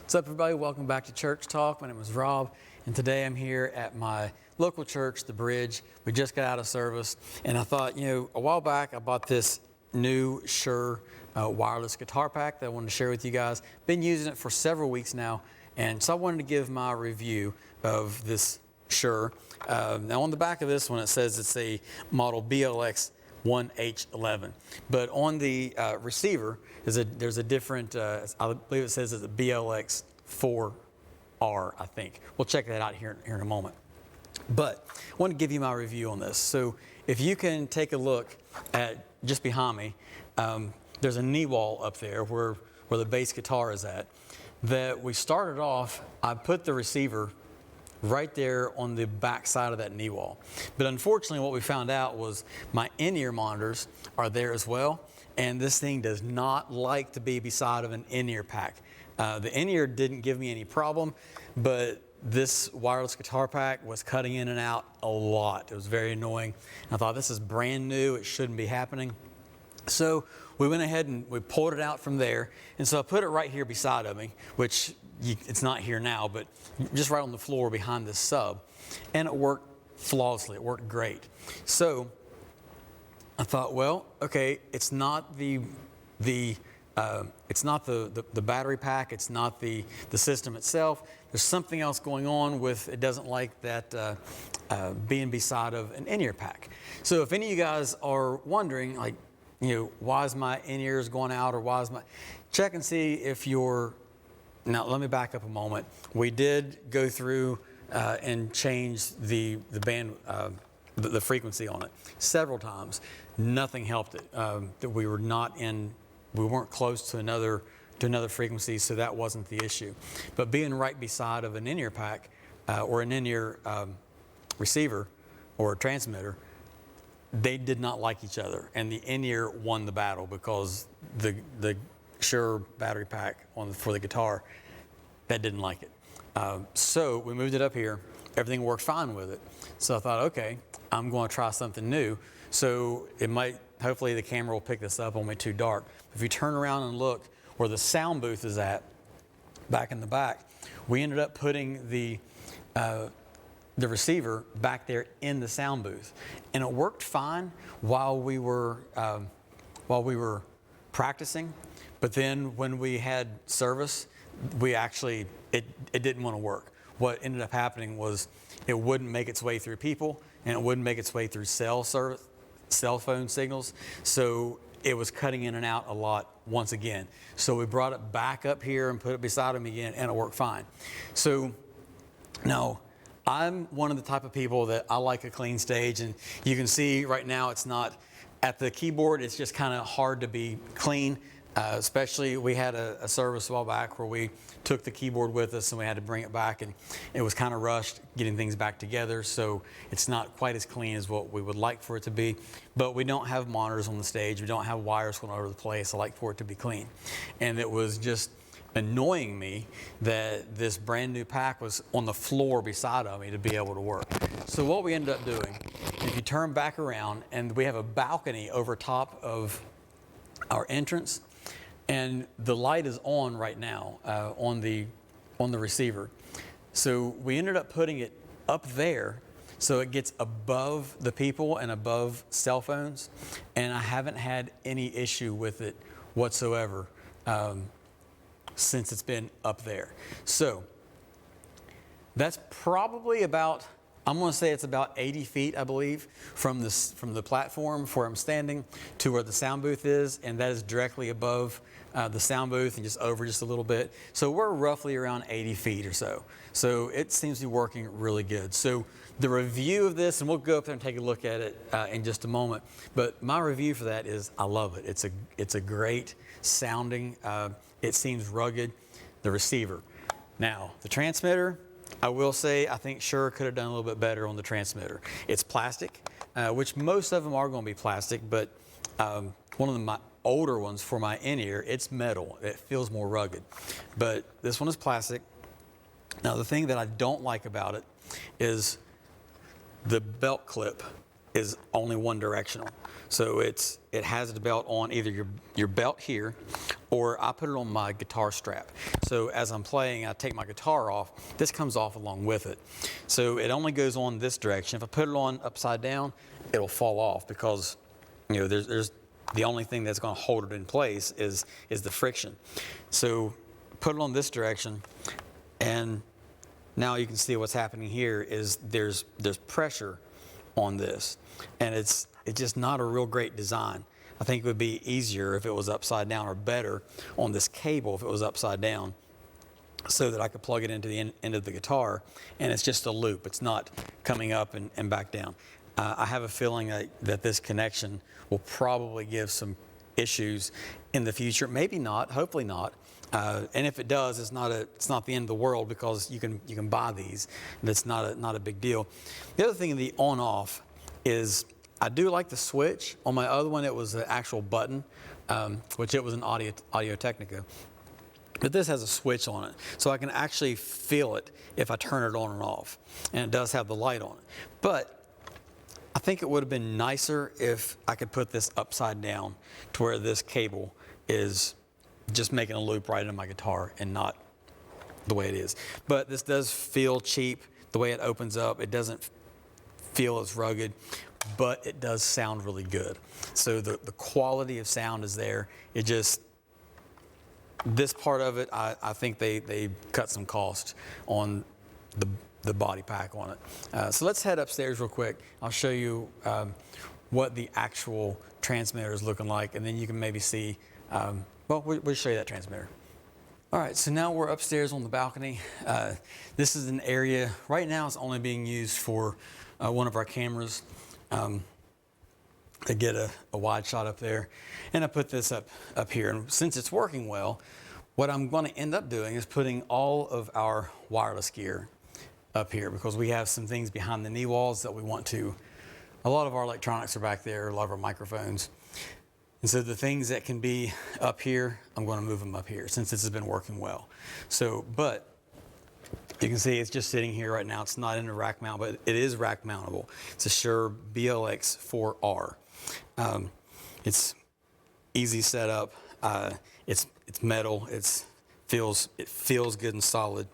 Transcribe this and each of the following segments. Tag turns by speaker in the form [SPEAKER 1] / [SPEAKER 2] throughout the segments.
[SPEAKER 1] What's up, everybody? Welcome back to Church Talk. My name is Rob, and today I'm here at my local church, The Bridge. We just got out of service, and I thought, a while back I bought this new Shure wireless guitar pack that I wanted to share with you guys. Been using it for several weeks now, and so I wanted to give my review of this Shure. Now on the back of this one, it says it's a model BLX4R, but on the receiver, there's a different, I believe it says it's a BLX4R, I think. We'll check that out here in a moment. But I want to give you my review on this. So if you can take a look at just behind me, there's a knee wall up there where the bass guitar is at. That we started off, I put the receiver right there on the back side of that knee wall. But unfortunately, what we found out was my in-ear monitors are there as well, and this thing does not like to be beside of an in-ear pack. The in-ear didn't give me any problem, but this wireless guitar pack was cutting in and out a lot. It was very annoying. I thought, this is brand new, it shouldn't be happening. So we went ahead and we pulled it out from there, and so I put it right here beside of me, which it's not here now, but just right on the floor behind this sub, and it worked flawlessly. It worked great. So I thought, well, okay, it's not the battery pack, it's not the system itself. There's something else going on with it. Doesn't like that being beside of an in-ear pack. So if any of you guys are wondering, like, why is my in-ears going out, or why is check and see if you're. Now, let me back up a moment. We did go through and change the band, the frequency on it several times. Nothing helped it. We weren't close to another frequency, so that wasn't the issue. But being right beside of an in-ear pack or an in-ear receiver or transmitter, they did not like each other, and the in-ear won the battle because the Shure battery pack for the guitar, that didn't like it. So we moved it up here. Everything worked fine with it. So I thought, okay, I'm going to try something new. So hopefully the camera will pick this up, won't be too dark. If you turn around and look where the sound booth is at, back in the back, we ended up putting the receiver back there in the sound booth, and it worked fine while we were practicing. But then when we had service, it didn't want to work. What ended up happening was it wouldn't make its way through people, and it wouldn't make its way through cell phone signals. So it was cutting in and out a lot once again. So we brought it back up here and put it beside him again, and it worked fine. So now I'm one of the type of people that I like a clean stage, and you can see right now it's not at the keyboard. It's just kind of hard to be clean. Especially, we had a service a while back where we took the keyboard with us and we had to bring it back, and it was kind of rushed getting things back together, so it's not quite as clean as what we would like for it to be. But we don't have monitors on the stage, we don't have wires going all over the place. I like for it to be clean. And it was just annoying me that this brand new pack was on the floor beside of me to be able to work. So what we ended up doing, if you turn back around, and we have a balcony over top of our entrance, and the light is on right now on the receiver. So we ended up putting it up there so it gets above the people and above cell phones, and I haven't had any issue with it whatsoever since it's been up there. So that's probably about, I'm going to say it's about 80 feet, I believe, from the platform where I'm standing to where the sound booth is, and that is directly above the sound booth and just over just a little bit. So we're roughly around 80 feet or so. So it seems to be working really good. So the review of this, and we'll go up there and take a look at it in just a moment, but my review for that is I love it. It's a great sounding, it seems rugged. The receiver. Now, the transmitter, I will say, I think Shure could have done a little bit better on the transmitter. It's plastic, which most of them are going to be plastic, but one of my older ones for my in-ear, it's metal. It feels more rugged. But this one is plastic. Now, the thing that I don't like about it is the belt clip is only one directional. So it has the belt on either your belt here, or I put it on my guitar strap. So as I'm playing, I take my guitar off, this comes off along with it. So it only goes on this direction. If I put it on upside down, it'll fall off because, you know, there's the only thing that's going to hold it in place is the friction. So put it on this direction, and now you can see what's happening here is there's pressure on this, and it's just not a real great design. I think it would be easier if it was upside down, or better on this cable if it was upside down, so that I could plug it into the end of the guitar, and it's just a loop. It's not coming up and back down. I have a feeling that this connection will probably give some issues in the future. Maybe not, hopefully not. And if it does, it's not the end of the world, because you can buy these. That's not a big deal. The other thing in the on-off is I do like the switch. On my other one, it was an actual button, which it was an Audio Technica. But this has a switch on it, so I can actually feel it if I turn it on and off. And it does have the light on it. But I think it would have been nicer if I could put this upside down to where this cable is just making a loop right into my guitar and not the way it is. But this does feel cheap the way it opens up. It doesn't feel as rugged, but it does sound really good. So the quality of sound is there. It just, this part of it, I think they cut some cost on the body pack on it. So let's head upstairs real quick. I'll show you what the actual transmitter is looking like, and then you can maybe see, well, we'll show you that transmitter. All right, so now we're upstairs on the balcony. This is an area, right now it's only being used for one of our cameras to get a wide shot up there. And I put this up here. And since it's working well, what I'm going to end up doing is putting all of our wireless gear up here, because we have some things behind the knee walls that we want to. A lot of our electronics are back there, a lot of our microphones. And so the things that can be up here, I'm going to move them up here since this has been working well. So, but you can see it's just sitting here right now. It's not in a rack mount, but it is rack mountable. It's a Shure BLX4R. It's easy setup. It's metal. It feels good and solid.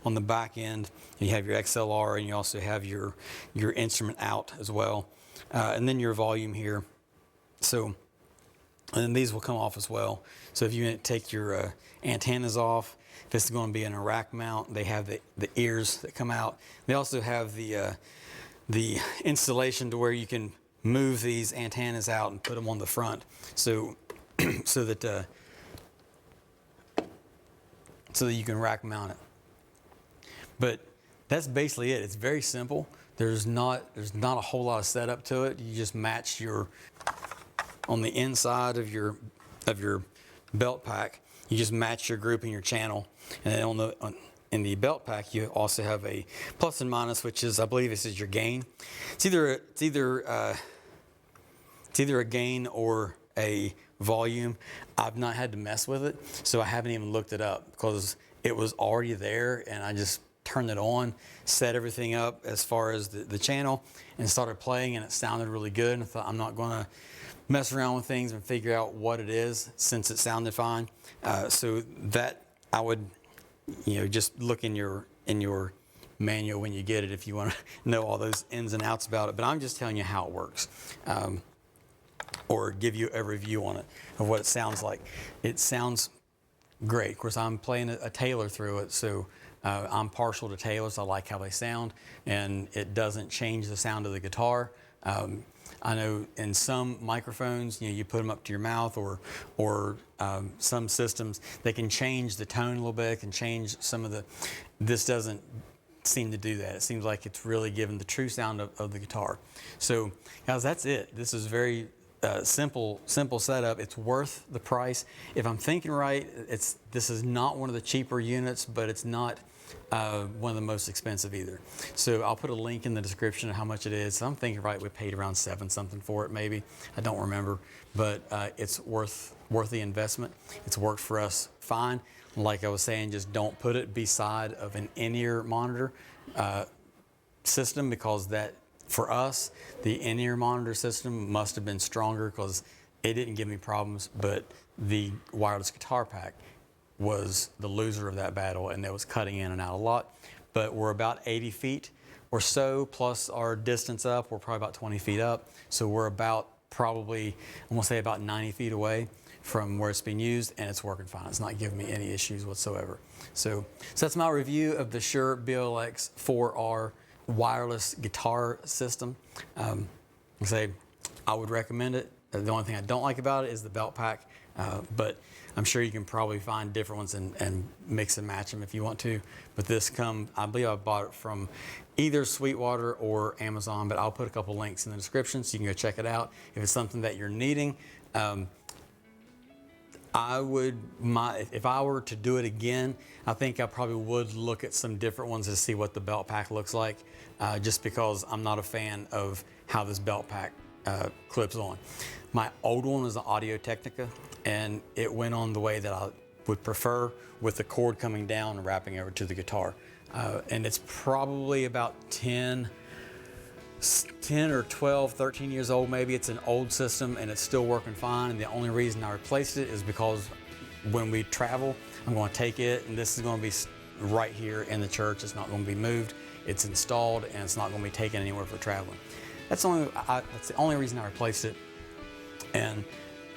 [SPEAKER 1] On the back end, you have your XLR, and you also have your instrument out as well, and then your volume here. So, and then these will come off as well. So if you take your antennas off, if it's going to be in a rack mount, they have the ears that come out. They also have the installation to where you can move these antennas out and put them on the front, so so that you can rack mount it. But that's basically it. It's very simple. There's not a whole lot of setup to it. You just match on the inside of your belt pack. You just match your group and your channel, and then in the belt pack you also have a plus and minus, which is, I believe this is your gain. It's either a gain or a volume. I've not had to mess with it, so I haven't even looked it up, because it was already there, and I just turned it on, set everything up as far as the channel, and started playing, and it sounded really good. And I thought, I'm not going to mess around with things and figure out what it is, since it sounded fine. So that I would, just look in your manual when you get it if you want to know all those ins and outs about it. But I'm just telling you how it works, or give you a review on it of what it sounds like. It sounds great. Of course, I'm playing a Taylor through it, so I'm partial to Taylors. I like how they sound, and it doesn't change the sound of the guitar. I know in some microphones, you put them up to your mouth, or some systems, they can change the tone a little bit, can change some of this doesn't seem to do that. It seems like it's really giving the true sound of the guitar. So, guys, that's it. This is very simple setup. It's worth the price. If I'm thinking right, this is not one of the cheaper units, but it's not one of the most expensive either. So I'll put a link in the description of how much it is. So I'm thinking right, we paid around $7 something for it, maybe. I don't remember, but it's worth the investment. It's worked for us fine. Like I was saying, just don't put it beside of an in-ear monitor system, because that, for us, the in-ear monitor system must have been stronger, because it didn't give me problems, but the wireless guitar pack was the loser of that battle, and it was cutting in and out a lot. But we're about 80 feet or so, plus our distance up, we're probably about 20 feet up. So we're about probably, I'm gonna say about 90 feet away from where it's being used, and it's working fine. It's not giving me any issues whatsoever. So that's my review of the Shure BLX4R wireless guitar system. I would recommend it. The only thing I don't like about it is the belt pack, but I'm sure you can probably find different ones and mix and match them if you want to. But this I believe I bought it from either Sweetwater or Amazon, but I'll put a couple links in the description so you can go check it out. If it's something that you're needing, if I were to do it again, I think I probably would look at some different ones to see what the belt pack looks like, just because I'm not a fan of how this belt pack clips on. My old one was an Audio Technica, and it went on the way that I would prefer, with the cord coming down and wrapping over to the guitar. And it's probably about 10 or 12, 13 years old maybe. It's an old system and it's still working fine. And the only reason I replaced it is because when we travel, I'm going to take it, and this is going to be right here in the church. It's not going to be moved. It's installed, and it's not going to be taken anywhere for traveling. That's the only reason I replaced it. And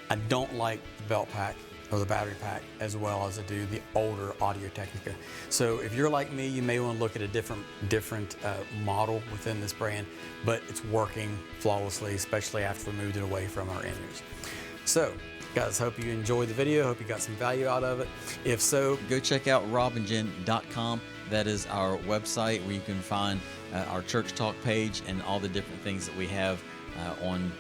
[SPEAKER 1] I don't like the belt pack or the battery pack as well as I do the older Audio Technica. So if you're like me, you may want to look at a different model within this brand, but it's working flawlessly, especially after we moved it away from our in-ears. So guys, hope you enjoyed the video. Hope you got some value out of it. If so, go check out robandjen.com. That is our website where you can find our Church Talk page and all the different things that we have on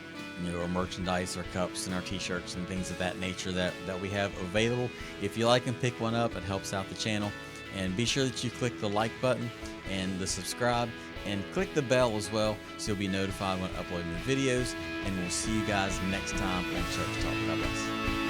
[SPEAKER 1] our merchandise, our cups and our t-shirts and things of that nature that we have available. If you like them, pick one up. It helps out the channel. And be sure that you click the like button and the subscribe, and click the bell as well so you'll be notified when I upload new videos. And we'll see you guys next time on Church Talk. God bless.